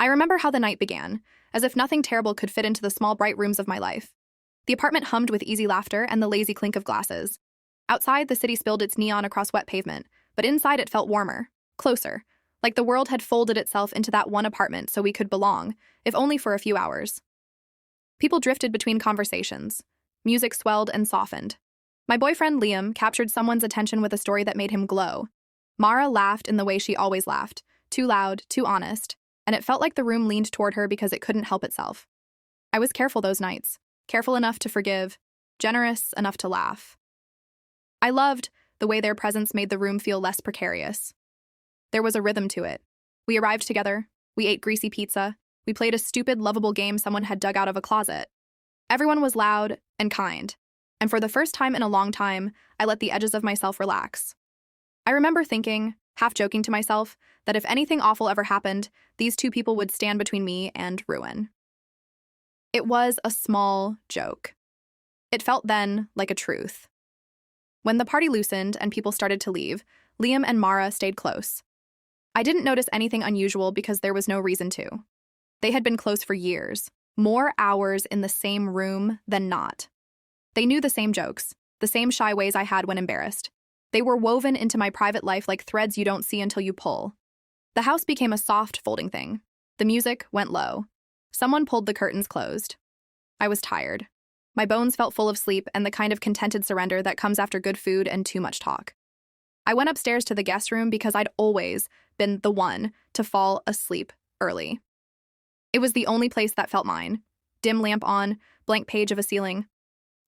I remember how the night began, as if nothing terrible could fit into the small bright rooms of my life. The apartment hummed with easy laughter and the lazy clink of glasses. Outside, the city spilled its neon across wet pavement, but inside it felt warmer, closer, like the world had folded itself into that one apartment so we could belong, if only for a few hours. People drifted between conversations. Music swelled and softened. My boyfriend Liam captured someone's attention with a story that made him glow. Mara laughed in the way she always laughed, too loud, too honest, and it felt like the room leaned toward her because it couldn't help itself. I was careful those nights, careful enough to forgive, generous enough to laugh. I loved the way their presence made the room feel less precarious. There was a rhythm to it. We arrived together, we ate greasy pizza, we played a stupid, lovable game someone had dug out of a closet. Everyone was loud and kind, and for the first time in a long time, I let the edges of myself relax. I remember thinking, half joking to myself, that if anything awful ever happened, these two people would stand between me and ruin. It was a small joke. It felt then like a truth. When the party loosened and people started to leave, Liam and Mara stayed close. I didn't notice anything unusual because there was no reason to. They had been close for years, more hours in the same room than not. They knew the same jokes, the same shy ways I had when embarrassed. They were woven into my private life like threads you don't see until you pull. The house became a soft, folding thing. The music went low. Someone pulled the curtains closed. I was tired. My bones felt full of sleep and the kind of contented surrender that comes after good food and too much talk. I went upstairs to the guest room because I'd always been the one to fall asleep early. It was the only place that felt mine. Dim lamp on, blank page of a ceiling.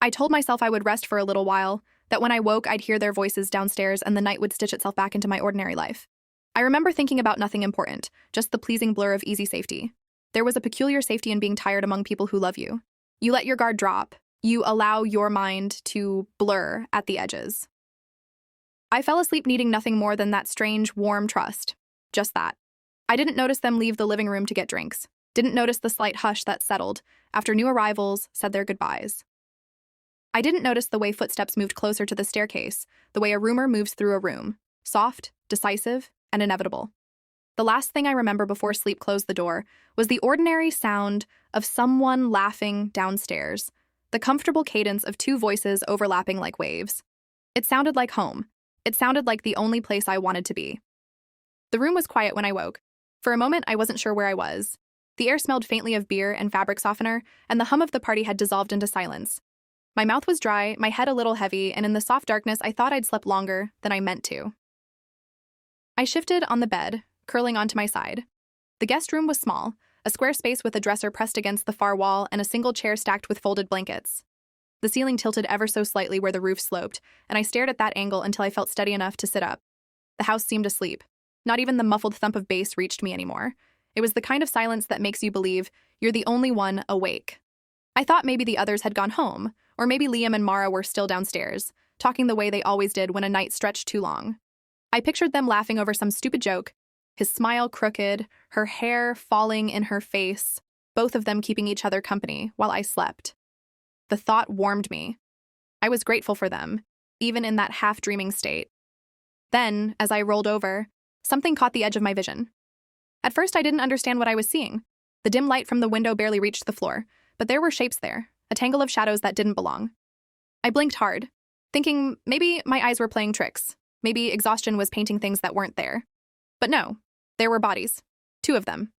I told myself I would rest for a little while, that when I woke I'd hear their voices downstairs and the night would stitch itself back into my ordinary life. I remember thinking about nothing important, just the pleasing blur of easy safety. There was a peculiar safety in being tired among people who love you. You let your guard drop. You allow your mind to blur at the edges. I fell asleep needing nothing more than that strange, warm trust. Just that. I didn't notice them leave the living room to get drinks. Didn't notice the slight hush that settled after new arrivals said their goodbyes. I didn't notice the way footsteps moved closer to the staircase, the way a rumor moves through a room, soft, decisive, and inevitable. The last thing I remember before sleep closed the door was the ordinary sound of someone laughing downstairs, the comfortable cadence of two voices overlapping like waves. It sounded like home. It sounded like the only place I wanted to be. The room was quiet when I woke. For a moment, I wasn't sure where I was. The air smelled faintly of beer and fabric softener, and the hum of the party had dissolved into silence. My mouth was dry, my head a little heavy, and in the soft darkness, I thought I'd slept longer than I meant to. I shifted on the bed, curling onto my side. The guest room was small, a square space with a dresser pressed against the far wall and a single chair stacked with folded blankets. The ceiling tilted ever so slightly where the roof sloped, and I stared at that angle until I felt steady enough to sit up. The house seemed asleep. Not even the muffled thump of bass reached me anymore. It was the kind of silence that makes you believe you're the only one awake. I thought maybe the others had gone home, or maybe Liam and Mara were still downstairs, talking the way they always did when a night stretched too long. I pictured them laughing over some stupid joke, his smile crooked, her hair falling in her face, both of them keeping each other company while I slept. The thought warmed me. I was grateful for them, even in that half-dreaming state. Then, as I rolled over, something caught the edge of my vision. At first, I didn't understand what I was seeing. The dim light from the window barely reached the floor, but there were shapes there, a tangle of shadows that didn't belong. I blinked hard, thinking maybe my eyes were playing tricks. Maybe exhaustion was painting things that weren't there. But no, there were bodies. 2 of them.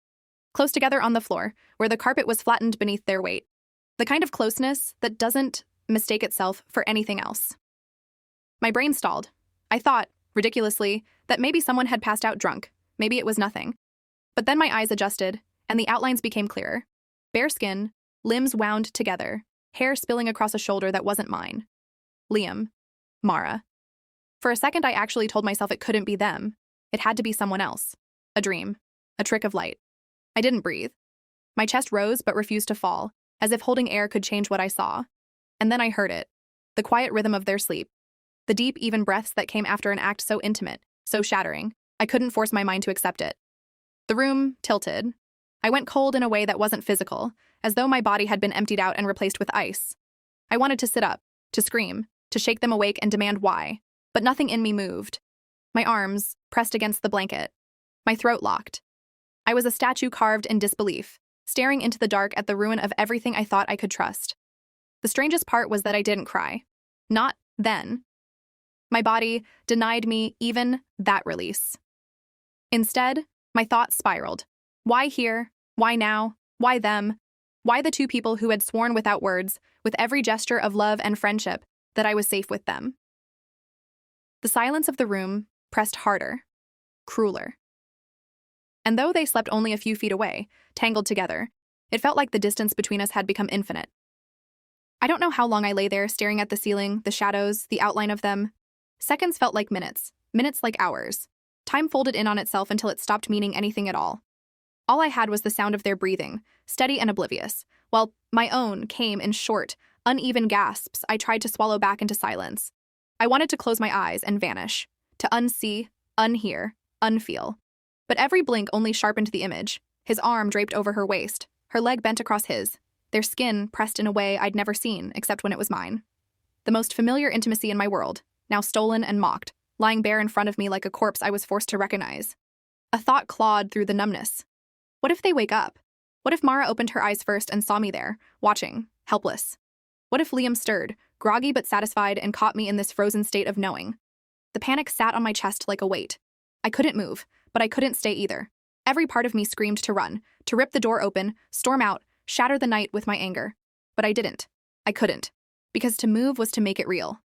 Close together on the floor, where the carpet was flattened beneath their weight. The kind of closeness that doesn't mistake itself for anything else. My brain stalled. I thought, ridiculously, that maybe someone had passed out drunk. Maybe it was nothing. But then my eyes adjusted, and the outlines became clearer. Bare skin, limbs wound together, hair spilling across a shoulder that wasn't mine. Liam. Mara. For a second, I actually told myself it couldn't be them. It had to be someone else. A dream. A trick of light. I didn't breathe. My chest rose but refused to fall, as if holding air could change what I saw. And then I heard it. The quiet rhythm of their sleep. The deep, even breaths that came after an act so intimate, so shattering, I couldn't force my mind to accept it. The room tilted. I went cold in a way that wasn't physical, as though my body had been emptied out and replaced with ice. I wanted to sit up, to scream, to shake them awake and demand why, but nothing in me moved. My arms pressed against the blanket. My throat locked. I was a statue carved in disbelief, staring into the dark at the ruin of everything I thought I could trust. The strangest part was that I didn't cry. Not then. My body denied me even that release. Instead, my thoughts spiraled. Why here? Why now? Why them? Why the two people who had sworn without words, with every gesture of love and friendship, that I was safe with them? The silence of the room pressed harder, crueler. And though they slept only a few feet away, tangled together, it felt like the distance between us had become infinite. I don't know how long I lay there staring at the ceiling, the shadows, the outline of them. Seconds felt like minutes, minutes like hours. Time folded in on itself until it stopped meaning anything at all. All I had was the sound of their breathing, steady and oblivious, while my own came in short, uneven gasps I tried to swallow back into silence. I wanted to close my eyes and vanish, to unsee, unhear, unfeel. But every blink only sharpened the image, his arm draped over her waist, her leg bent across his, their skin pressed in a way I'd never seen except when it was mine. The most familiar intimacy in my world, now stolen and mocked, lying bare in front of me like a corpse I was forced to recognize. A thought clawed through the numbness. What if they wake up? What if Mara opened her eyes first and saw me there, watching, helpless? What if Liam stirred, groggy but satisfied, and caught me in this frozen state of knowing? The panic sat on my chest like a weight. I couldn't move, but I couldn't stay either. Every part of me screamed to run, to rip the door open, storm out, shatter the night with my anger. But I didn't. I couldn't. Because to move was to make it real.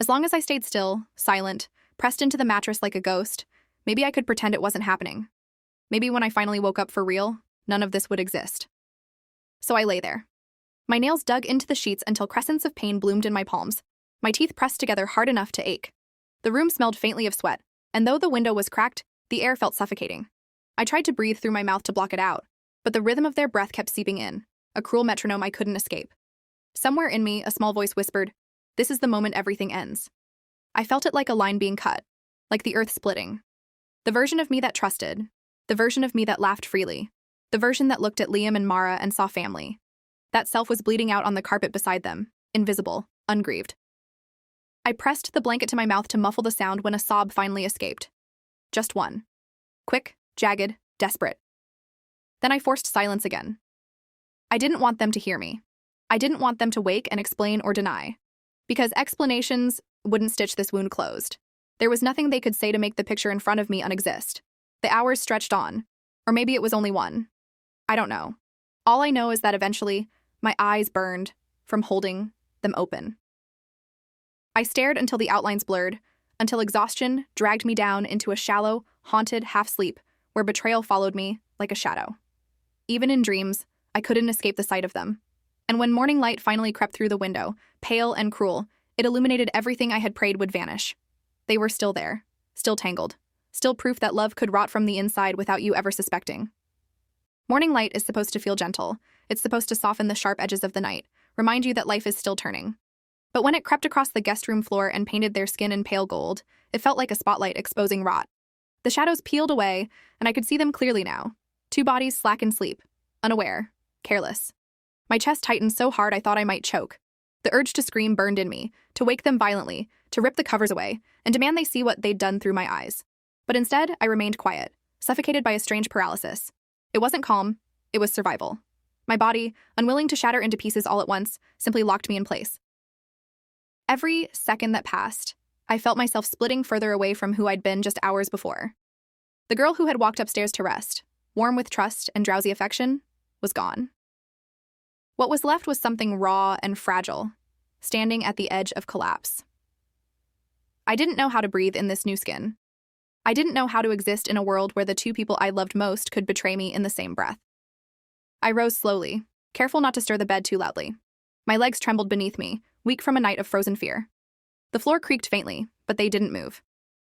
As long as I stayed still, silent, pressed into the mattress like a ghost, maybe I could pretend it wasn't happening. Maybe when I finally woke up for real, none of this would exist. So I lay there. My nails dug into the sheets until crescents of pain bloomed in my palms. My teeth pressed together hard enough to ache. The room smelled faintly of sweat, and though the window was cracked, the air felt suffocating. I tried to breathe through my mouth to block it out, but the rhythm of their breath kept seeping in, a cruel metronome I couldn't escape. Somewhere in me, a small voice whispered, "This is the moment everything ends." I felt it like a line being cut, like the earth splitting. The version of me that trusted, the version of me that laughed freely, the version that looked at Liam and Mara and saw family. That self was bleeding out on the carpet beside them, invisible, ungrieved. I pressed the blanket to my mouth to muffle the sound when a sob finally escaped. Just one. Quick, jagged, desperate. Then I forced silence again. I didn't want them to hear me. I didn't want them to wake and explain or deny. Because explanations wouldn't stitch this wound closed. There was nothing they could say to make the picture in front of me unexist. The hours stretched on. Or maybe it was only one. I don't know. All I know is that eventually, my eyes burned from holding them open. I stared until the outlines blurred, until exhaustion dragged me down into a shallow, haunted half-sleep where betrayal followed me like a shadow. Even in dreams, I couldn't escape the sight of them. And when morning light finally crept through the window, pale and cruel, it illuminated everything I had prayed would vanish. They were still there, still tangled, still proof that love could rot from the inside without you ever suspecting. Morning light is supposed to feel gentle. It's supposed to soften the sharp edges of the night, remind you that life is still turning. But when it crept across the guest room floor and painted their skin in pale gold, it felt like a spotlight exposing rot. The shadows peeled away, and I could see them clearly now. Two bodies slack in sleep, unaware, careless. My chest tightened so hard I thought I might choke. The urge to scream burned in me, to wake them violently, to rip the covers away, and demand they see what they'd done through my eyes. But instead, I remained quiet, suffocated by a strange paralysis. It wasn't calm, it was survival. My body, unwilling to shatter into pieces all at once, simply locked me in place. Every second that passed, I felt myself splitting further away from who I'd been just hours before. The girl who had walked upstairs to rest, warm with trust and drowsy affection, was gone. What was left was something raw and fragile, standing at the edge of collapse. I didn't know how to breathe in this new skin. I didn't know how to exist in a world where the two people I loved most could betray me in the same breath. I rose slowly, careful not to stir the bed too loudly. My legs trembled beneath me, weak from a night of frozen fear. The floor creaked faintly, but they didn't move.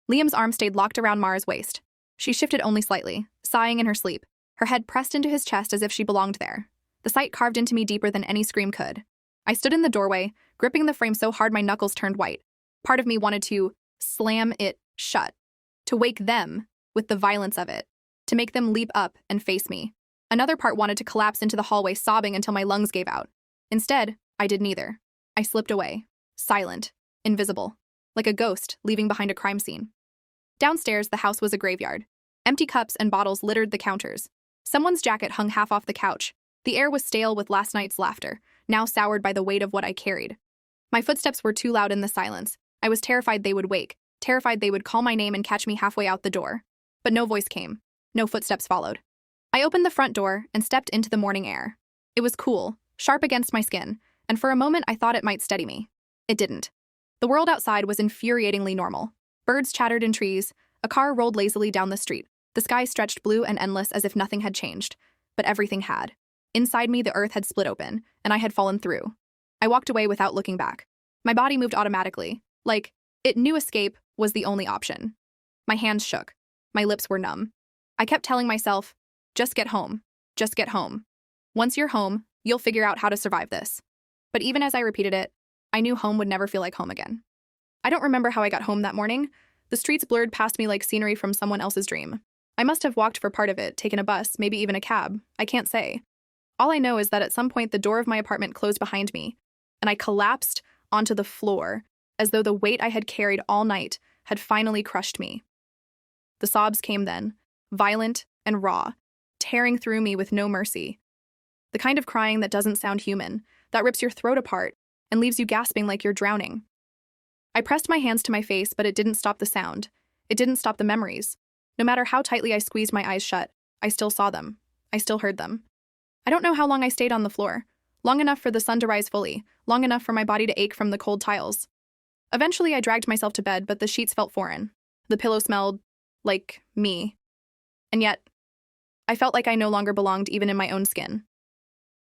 Liam's arm stayed locked around Mara's waist. She shifted only slightly, sighing in her sleep, her head pressed into his chest as if she belonged there. The sight carved into me deeper than any scream could. I stood in the doorway, gripping the frame so hard my knuckles turned white. Part of me wanted to slam it shut, to wake them with the violence of it, to make them leap up and face me. Another part wanted to collapse into the hallway sobbing until my lungs gave out. Instead, I did neither. I slipped away, silent, invisible, like a ghost leaving behind a crime scene. Downstairs, the house was a graveyard. Empty cups and bottles littered the counters. Someone's jacket hung half off the couch. The air was stale with last night's laughter, now soured by the weight of what I carried. My footsteps were too loud in the silence. I was terrified they would wake, terrified they would call my name and catch me halfway out the door. But no voice came. No footsteps followed. I opened the front door and stepped into the morning air. It was cool, sharp against my skin, and for a moment I thought it might steady me. It didn't. The world outside was infuriatingly normal. Birds chattered in trees, a car rolled lazily down the street. The sky stretched blue and endless as if nothing had changed. But everything had. Inside me, the earth had split open, and I had fallen through. I walked away without looking back. My body moved automatically, like it knew escape was the only option. My hands shook. My lips were numb. I kept telling myself, just get home. Just get home. Once you're home, you'll figure out how to survive this. But even as I repeated it, I knew home would never feel like home again. I don't remember how I got home that morning. The streets blurred past me like scenery from someone else's dream. I must have walked for part of it, taken a bus, maybe even a cab. I can't say. All I know is that at some point the door of my apartment closed behind me, and I collapsed onto the floor as though the weight I had carried all night had finally crushed me. The sobs came then, violent and raw, tearing through me with no mercy. The kind of crying that doesn't sound human, that rips your throat apart and leaves you gasping like you're drowning. I pressed my hands to my face, but it didn't stop the sound. It didn't stop the memories. No matter how tightly I squeezed my eyes shut, I still saw them. I still heard them. I don't know how long I stayed on the floor. Long enough for the sun to rise fully, long enough for my body to ache from the cold tiles. Eventually, I dragged myself to bed, but the sheets felt foreign. The pillow smelled like me. And yet, I felt like I no longer belonged even in my own skin.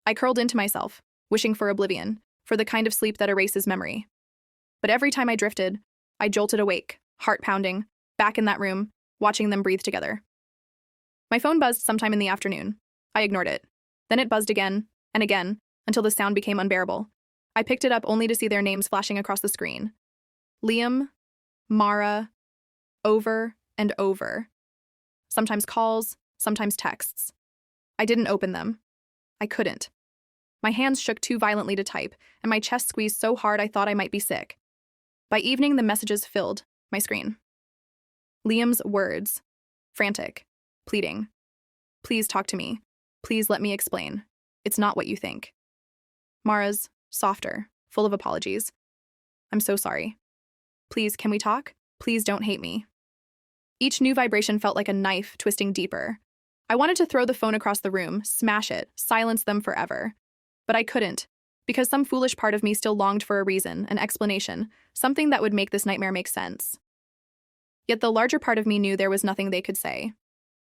I curled into myself, wishing for oblivion, for the kind of sleep that erases memory. But every time I drifted, I jolted awake, heart pounding, back in that room, watching them breathe together. My phone buzzed sometime in the afternoon. I ignored it. Then it buzzed again, and again, until the sound became unbearable. I picked it up only to see their names flashing across the screen. Liam, Mara, over and over. Sometimes calls, sometimes texts. I didn't open them. I couldn't. My hands shook too violently to type, and my chest squeezed so hard I thought I might be sick. By evening, the messages filled my screen. Liam's words. Frantic. Pleading. Please talk to me. Please let me explain. It's not what you think. Mara's, softer, full of apologies. I'm so sorry. Please, can we talk? Please don't hate me. Each new vibration felt like a knife twisting deeper. I wanted to throw the phone across the room, smash it, silence them forever. But I couldn't, because some foolish part of me still longed for a reason, an explanation, something that would make this nightmare make sense. Yet the larger part of me knew there was nothing they could say.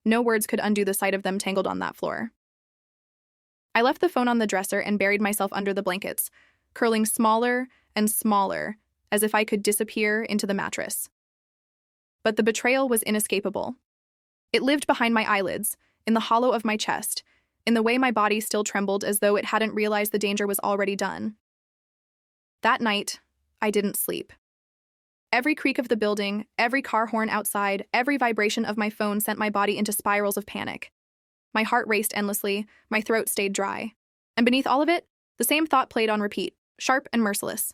No words could undo the sight of them tangled on that floor. I left the phone on the dresser and buried myself under the blankets, curling smaller and smaller, as if I could disappear into the mattress. But the betrayal was inescapable. It lived behind my eyelids, in the hollow of my chest, in the way my body still trembled as though it hadn't realized the danger was already done. That night, I didn't sleep. Every creak of the building, every car horn outside, every vibration of my phone sent my body into spirals of panic. My heart raced endlessly, my throat stayed dry. And beneath all of it, the same thought played on repeat, sharp and merciless.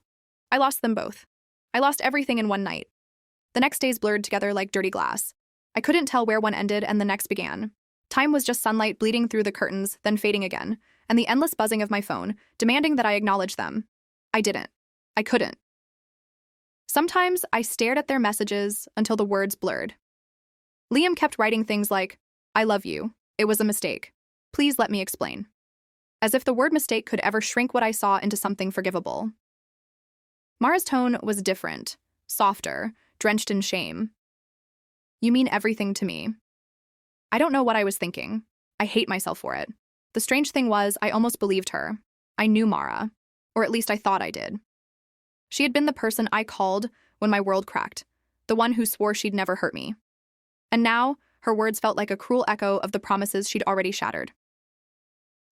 I lost them both. I lost everything in one night. The next days blurred together like dirty glass. I couldn't tell where one ended and the next began. Time was just sunlight bleeding through the curtains, then fading again, and the endless buzzing of my phone, demanding that I acknowledge them. I didn't. I couldn't. Sometimes I stared at their messages until the words blurred. Liam kept writing things like, I love you. It was a mistake. Please let me explain. As if the word mistake could ever shrink what I saw into something forgivable. Mara's tone was different, softer, drenched in shame. You mean everything to me. I don't know what I was thinking. I hate myself for it. The strange thing was, I almost believed her. I knew Mara, or at least I thought I did. She had been the person I called when my world cracked, the one who swore she'd never hurt me. And now, her words felt like a cruel echo of the promises she'd already shattered.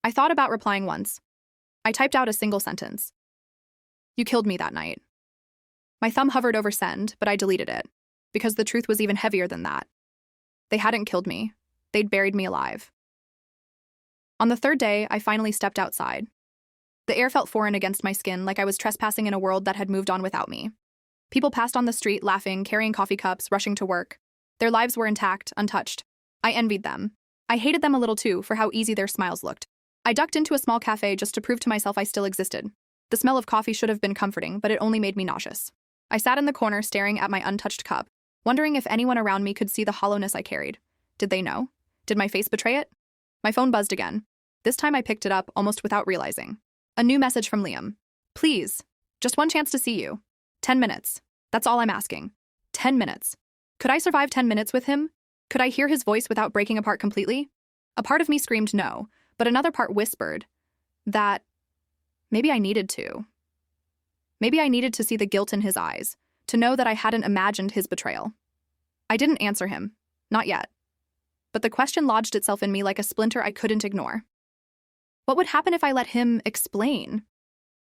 I thought about replying once. I typed out a single sentence. You killed me that night. My thumb hovered over send, but I deleted it, because the truth was even heavier than that. They hadn't killed me. They'd buried me alive. On the third day, I finally stepped outside. The air felt foreign against my skin, like I was trespassing in a world that had moved on without me. People passed on the street, laughing, carrying coffee cups, rushing to work. Their lives were intact, untouched. I envied them. I hated them a little too for how easy their smiles looked. I ducked into a small cafe just to prove to myself I still existed. The smell of coffee should have been comforting, but it only made me nauseous. I sat in the corner staring at my untouched cup, wondering if anyone around me could see the hollowness I carried. Did they know? Did my face betray it? My phone buzzed again. This time I picked it up almost without realizing. A new message from Liam. Please, just one chance to see you. 10 minutes. That's all I'm asking. 10 minutes. Could I survive 10 minutes with him? Could I hear his voice without breaking apart completely? A part of me screamed no, but another part whispered that maybe I needed to. Maybe I needed to see the guilt in his eyes, to know that I hadn't imagined his betrayal. I didn't answer him. Not yet. But the question lodged itself in me like a splinter I couldn't ignore. What would happen if I let him explain?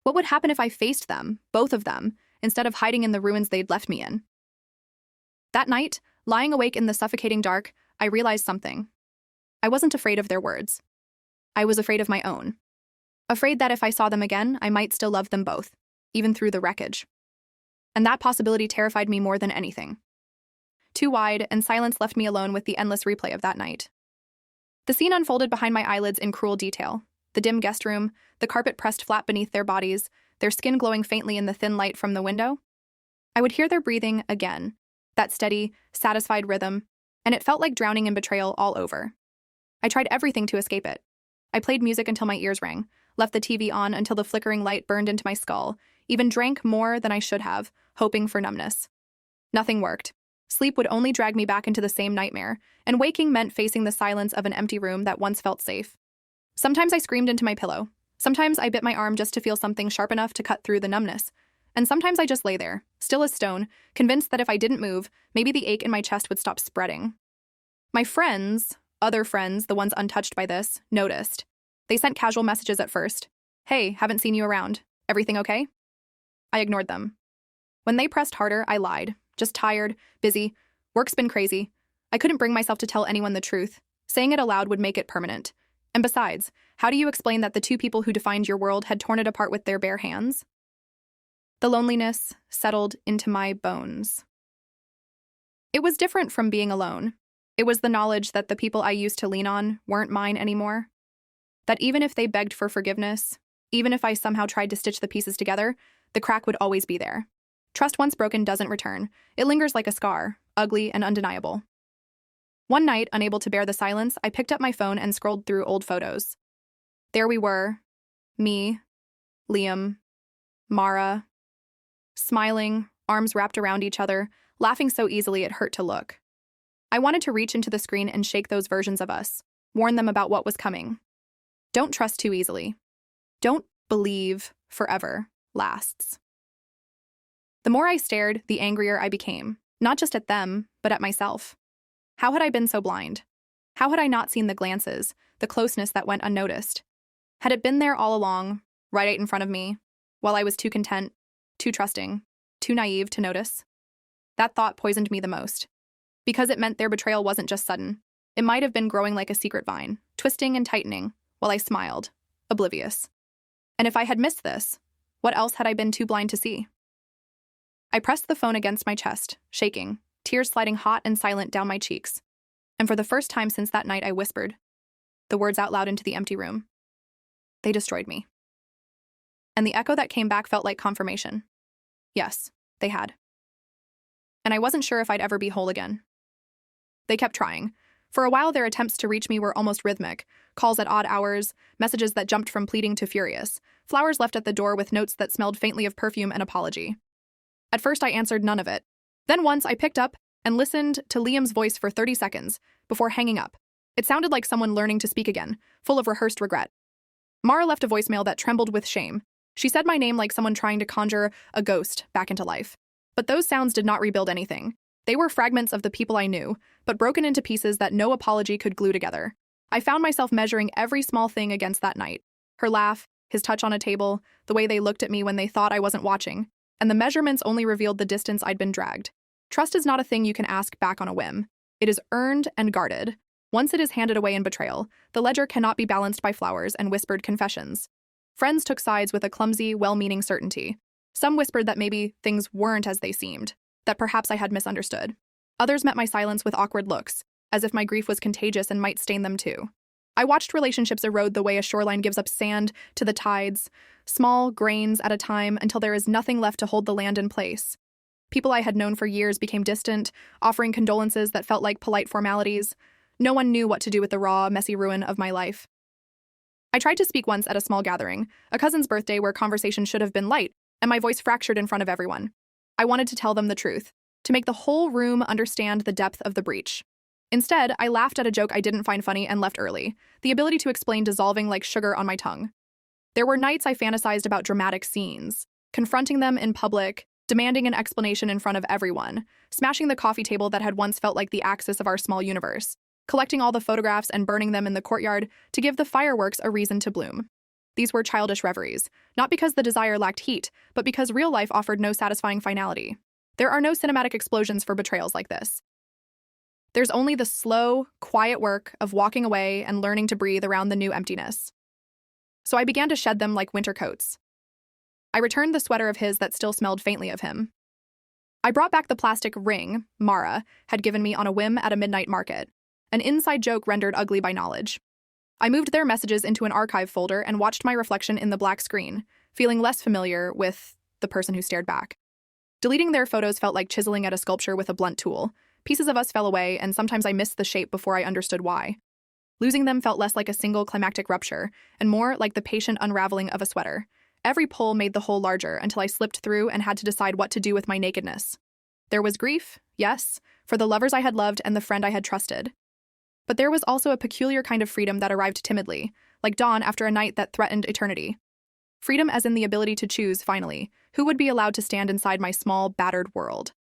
What would happen if I faced them, both of them, instead of hiding in the ruins they'd left me in? That night, lying awake in the suffocating dark, I realized something. I wasn't afraid of their words. I was afraid of my own. Afraid that if I saw them again, I might still love them both, even through the wreckage. And that possibility terrified me more than anything. Too wide, and silence left me alone with the endless replay of that night. The scene unfolded behind my eyelids in cruel detail. The dim guest room, the carpet pressed flat beneath their bodies, their skin glowing faintly in the thin light from the window. I would hear their breathing again, that steady, satisfied rhythm, and it felt like drowning in betrayal all over. I tried everything to escape it. I played music until my ears rang, left the TV on until the flickering light burned into my skull, even drank more than I should have, hoping for numbness. Nothing worked. Sleep would only drag me back into the same nightmare, and waking meant facing the silence of an empty room that once felt safe. Sometimes I screamed into my pillow. Sometimes I bit my arm just to feel something sharp enough to cut through the numbness. And sometimes I just lay there, still as stone, convinced that if I didn't move, maybe the ache in my chest would stop spreading. My friends, other friends, the ones untouched by this, noticed. They sent casual messages at first. Hey, haven't seen you around. Everything okay? I ignored them. When they pressed harder, I lied. Just tired, busy, work's been crazy. I couldn't bring myself to tell anyone the truth. Saying it aloud would make it permanent. And besides, how do you explain that the two people who defined your world had torn it apart with their bare hands? The loneliness settled into my bones. It was different from being alone. It was the knowledge that the people I used to lean on weren't mine anymore. That even if they begged for forgiveness, even if I somehow tried to stitch the pieces together, the crack would always be there. Trust once broken doesn't return. It lingers like a scar, ugly and undeniable. One night, unable to bear the silence, I picked up my phone and scrolled through old photos. There we were. Me, Liam, Mara, smiling, arms wrapped around each other, laughing so easily it hurt to look. I wanted to reach into the screen and shake those versions of us, warn them about what was coming. Don't trust too easily. Don't believe forever lasts. The more I stared, the angrier I became, not just at them, but at myself. How had I been so blind? How had I not seen the glances, the closeness that went unnoticed? Had it been there all along, right in front of me, while I was too content, too trusting, too naive to notice? That thought poisoned me the most, because it meant their betrayal wasn't just sudden. It might have been growing like a secret vine, twisting and tightening, while I smiled, oblivious. And if I had missed this, what else had I been too blind to see? I pressed the phone against my chest, shaking, tears sliding hot and silent down my cheeks. And for the first time since that night, I whispered the words out loud into the empty room. They destroyed me. And the echo that came back felt like confirmation. Yes, they had. And I wasn't sure if I'd ever be whole again. They kept trying. For a while, their attempts to reach me were almost rhythmic. Calls at odd hours, messages that jumped from pleading to furious, flowers left at the door with notes that smelled faintly of perfume and apology. At first, I answered none of it. Then once, I picked up and listened to Liam's voice for 30 seconds before hanging up. It sounded like someone learning to speak again, full of rehearsed regret. Mara left a voicemail that trembled with shame. She said my name like someone trying to conjure a ghost back into life. But those sounds did not rebuild anything. They were fragments of the people I knew, but broken into pieces that no apology could glue together. I found myself measuring every small thing against that night. Her laugh, his touch on a table, the way they looked at me when they thought I wasn't watching. And the measurements only revealed the distance I'd been dragged. Trust is not a thing you can ask back on a whim. It is earned and guarded. Once it is handed away in betrayal, the ledger cannot be balanced by flowers and whispered confessions. Friends took sides with a clumsy, well-meaning certainty. Some whispered that maybe things weren't as they seemed, that perhaps I had misunderstood. Others met my silence with awkward looks, as if my grief was contagious and might stain them too. I watched relationships erode the way a shoreline gives up sand to the tides, small grains at a time until there is nothing left to hold the land in place. People I had known for years became distant, offering condolences that felt like polite formalities. No one knew what to do with the raw, messy ruin of my life. I tried to speak once at a small gathering, a cousin's birthday where conversation should have been light, and my voice fractured in front of everyone. I wanted to tell them the truth, to make the whole room understand the depth of the breach. Instead, I laughed at a joke I didn't find funny and left early, the ability to explain dissolving like sugar on my tongue. There were nights I fantasized about dramatic scenes, confronting them in public, demanding an explanation in front of everyone, smashing the coffee table that had once felt like the axis of our small universe, collecting all the photographs and burning them in the courtyard to give the fireworks a reason to bloom. These were childish reveries, not because the desire lacked heat, but because real life offered no satisfying finality. There are no cinematic explosions for betrayals like this. There's only the slow, quiet work of walking away and learning to breathe around the new emptiness. So I began to shed them like winter coats. I returned the sweater of his that still smelled faintly of him. I brought back the plastic ring Mara had given me on a whim at a midnight market, an inside joke rendered ugly by knowledge. I moved their messages into an archive folder and watched my reflection in the black screen, feeling less familiar with the person who stared back. Deleting their photos felt like chiseling at a sculpture with a blunt tool. Pieces of us fell away, and sometimes I missed the shape before I understood why. Losing them felt less like a single climactic rupture, and more like the patient unraveling of a sweater. Every pull made the hole larger until I slipped through and had to decide what to do with my nakedness. There was grief, yes, for the lovers I had loved and the friend I had trusted. But there was also a peculiar kind of freedom that arrived timidly, like dawn after a night that threatened eternity. Freedom as in the ability to choose, finally, who would be allowed to stand inside my small, battered world.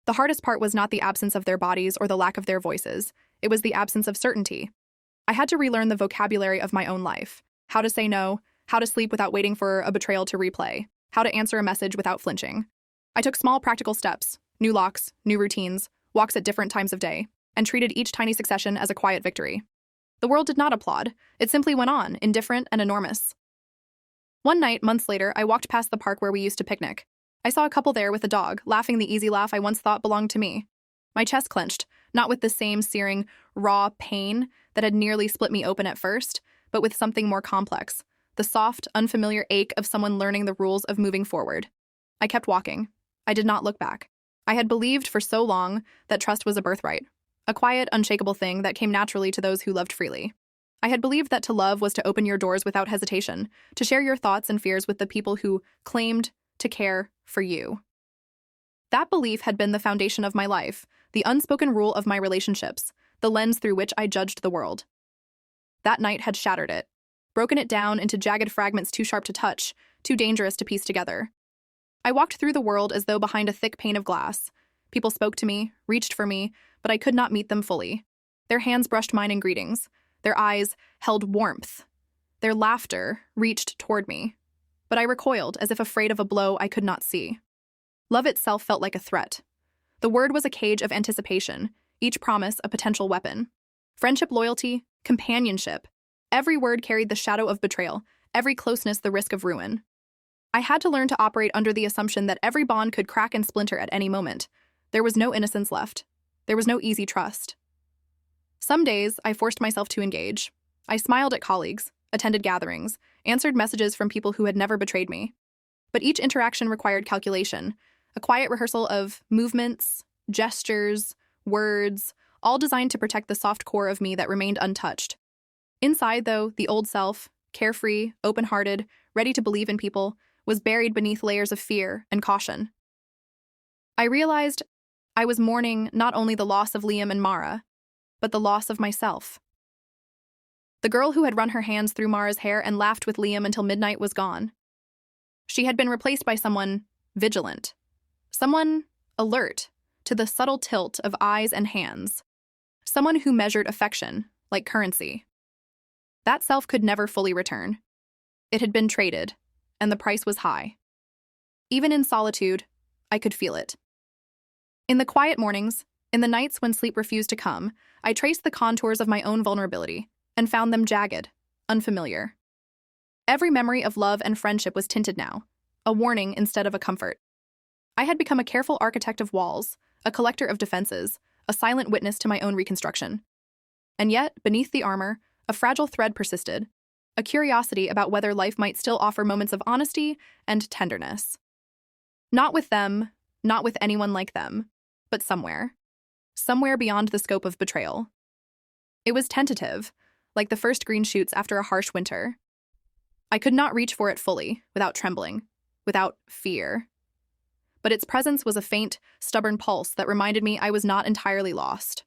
The hardest part was not the absence of their bodies or the lack of their voices. It was the absence of certainty. I had to relearn the vocabulary of my own life. How to say no, how to sleep without waiting for a betrayal to replay, how to answer a message without flinching. I took small practical steps, new locks, new routines, walks at different times of day, and treated each tiny succession as a quiet victory. The world did not applaud. It simply went on, indifferent and enormous. One night, months later, I walked past the park where we used to picnic. I saw a couple there with a dog, laughing the easy laugh I once thought belonged to me. My chest clenched, not with the same searing, raw pain that had nearly split me open at first, but with something more complex, the soft, unfamiliar ache of someone learning the rules of moving forward. I kept walking. I did not look back. I had believed for so long that trust was a birthright, a quiet, unshakable thing that came naturally to those who loved freely. I had believed that to love was to open your doors without hesitation, to share your thoughts and fears with the people who claimed to care for you. That belief had been the foundation of my life, the unspoken rule of my relationships, the lens through which I judged the world. That night had shattered it, broken it down into jagged fragments too sharp to touch, too dangerous to piece together. I walked through the world as though behind a thick pane of glass. People spoke to me, reached for me, but I could not meet them fully. Their hands brushed mine in greetings. Their eyes held warmth. Their laughter reached toward me. But I recoiled as if afraid of a blow I could not see. Love itself felt like a threat. The word was a cage of anticipation, each promise a potential weapon. Friendship, loyalty, companionship. Every word carried the shadow of betrayal, every closeness the risk of ruin. I had to learn to operate under the assumption that every bond could crack and splinter at any moment. There was no innocence left. There was no easy trust. Some days, I forced myself to engage. I smiled at colleagues, attended gatherings, answered messages from people who had never betrayed me. But each interaction required calculation, a quiet rehearsal of movements, gestures, words, all designed to protect the soft core of me that remained untouched. Inside, though, the old self, carefree, open-hearted, ready to believe in people, was buried beneath layers of fear and caution. I realized I was mourning not only the loss of Liam and Mara, but the loss of myself. The girl who had run her hands through Mara's hair and laughed with Liam until midnight was gone. She had been replaced by someone vigilant, someone alert to the subtle tilt of eyes and hands, someone who measured affection like currency. That self could never fully return. It had been traded, and the price was high. Even in solitude, I could feel it. In the quiet mornings, in the nights when sleep refused to come, I traced the contours of my own vulnerability and found them jagged, unfamiliar. Every memory of love and friendship was tinted now, a warning instead of a comfort. I had become a careful architect of walls, a collector of defenses, a silent witness to my own reconstruction. And yet, beneath the armor, a fragile thread persisted, a curiosity about whether life might still offer moments of honesty and tenderness. Not with them, not with anyone like them, but somewhere beyond the scope of betrayal. It was tentative, like the first green shoots after a harsh winter. I could not reach for it fully, without trembling, without fear. But its presence was a faint, stubborn pulse that reminded me I was not entirely lost.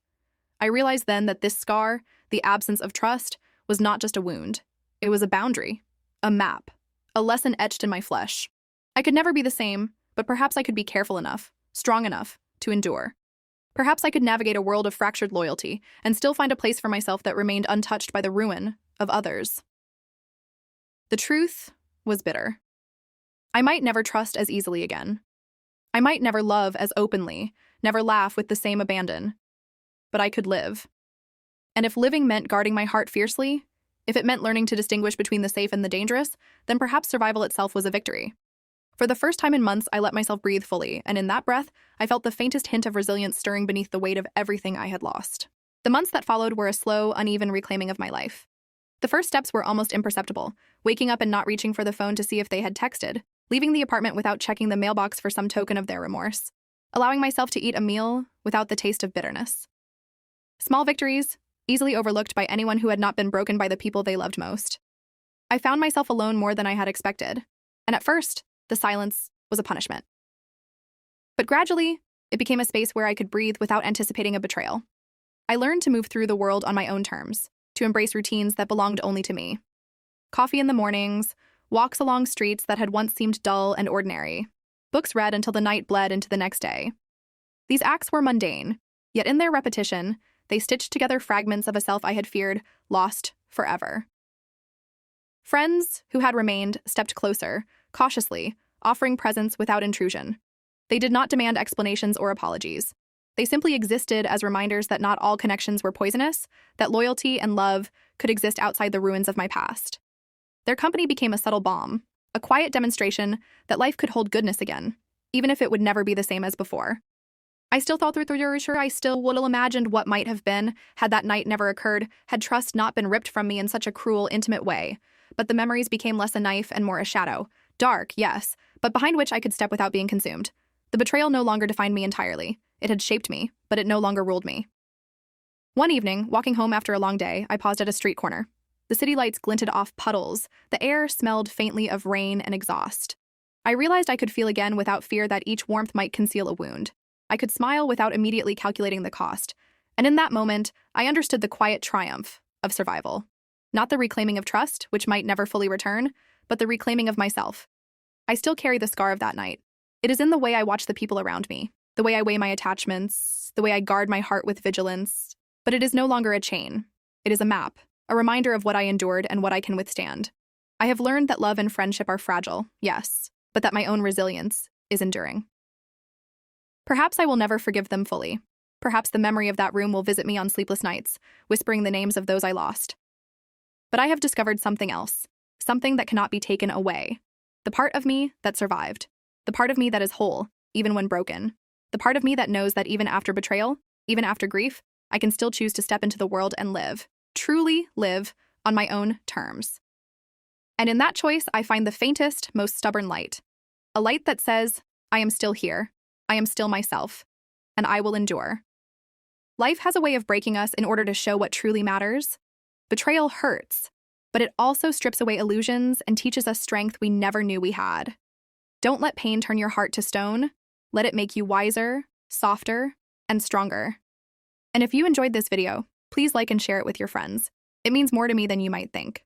I realized then that this scar, the absence of trust, was not just a wound. It was a boundary, a map, a lesson etched in my flesh. I could never be the same, but perhaps I could be careful enough, strong enough, to endure. Perhaps I could navigate a world of fractured loyalty and still find a place for myself that remained untouched by the ruin of others. The truth was bitter. I might never trust as easily again. I might never love as openly, never laugh with the same abandon. But I could live. And if living meant guarding my heart fiercely, if it meant learning to distinguish between the safe and the dangerous, then perhaps survival itself was a victory. For the first time in months, I let myself breathe fully, and in that breath, I felt the faintest hint of resilience stirring beneath the weight of everything I had lost. The months that followed were a slow, uneven reclaiming of my life. The first steps were almost imperceptible, waking up and not reaching for the phone to see if they had texted, leaving the apartment without checking the mailbox for some token of their remorse, allowing myself to eat a meal without the taste of bitterness. Small victories, easily overlooked by anyone who had not been broken by the people they loved most. I found myself alone more than I had expected, and at first, the silence was a punishment. But gradually, it became a space where I could breathe without anticipating a betrayal. I learned to move through the world on my own terms, to embrace routines that belonged only to me. Coffee in the mornings, walks along streets that had once seemed dull and ordinary, books read until the night bled into the next day. These acts were mundane, yet in their repetition, they stitched together fragments of a self I had feared lost forever. Friends who had remained stepped closer, cautiously, offering presence without intrusion. They did not demand explanations or apologies. They simply existed as reminders that not all connections were poisonous, that loyalty and love could exist outside the ruins of my past. Their company became a subtle balm, a quiet demonstration that life could hold goodness again, even if it would never be the same as before. I still thought through your sure I still would have imagined what might have been had that night never occurred, had trust not been ripped from me in such a cruel, intimate way. But the memories became less a knife and more a shadow. Dark, yes, but behind which I could step without being consumed. The betrayal no longer defined me entirely. It had shaped me, but it no longer ruled me. One evening, walking home after a long day, I paused at a street corner. The city lights glinted off puddles. The air smelled faintly of rain and exhaust. I realized I could feel again without fear that each warmth might conceal a wound. I could smile without immediately calculating the cost. And in that moment, I understood the quiet triumph of survival. Not the reclaiming of trust, which might never fully return, but the reclaiming of myself. I still carry the scar of that night. It is in the way I watch the people around me, the way I weigh my attachments, the way I guard my heart with vigilance. But it is no longer a chain. It is a map, a reminder of what I endured and what I can withstand. I have learned that love and friendship are fragile, yes, but that my own resilience is enduring. Perhaps I will never forgive them fully. Perhaps the memory of that room will visit me on sleepless nights, whispering the names of those I lost. But I have discovered something else, something that cannot be taken away. The part of me that survived. The part of me that is whole, even when broken. The part of me that knows that even after betrayal, even after grief, I can still choose to step into the world and live, truly live, on my own terms. And in that choice, I find the faintest, most stubborn light. A light that says, I am still here, I am still myself, and I will endure. Life has a way of breaking us in order to show what truly matters. Betrayal hurts, but it also strips away illusions and teaches us strength we never knew we had. Don't let pain turn your heart to stone. Let it make you wiser, softer, and stronger. And if you enjoyed this video, please like and share it with your friends. It means more to me than you might think.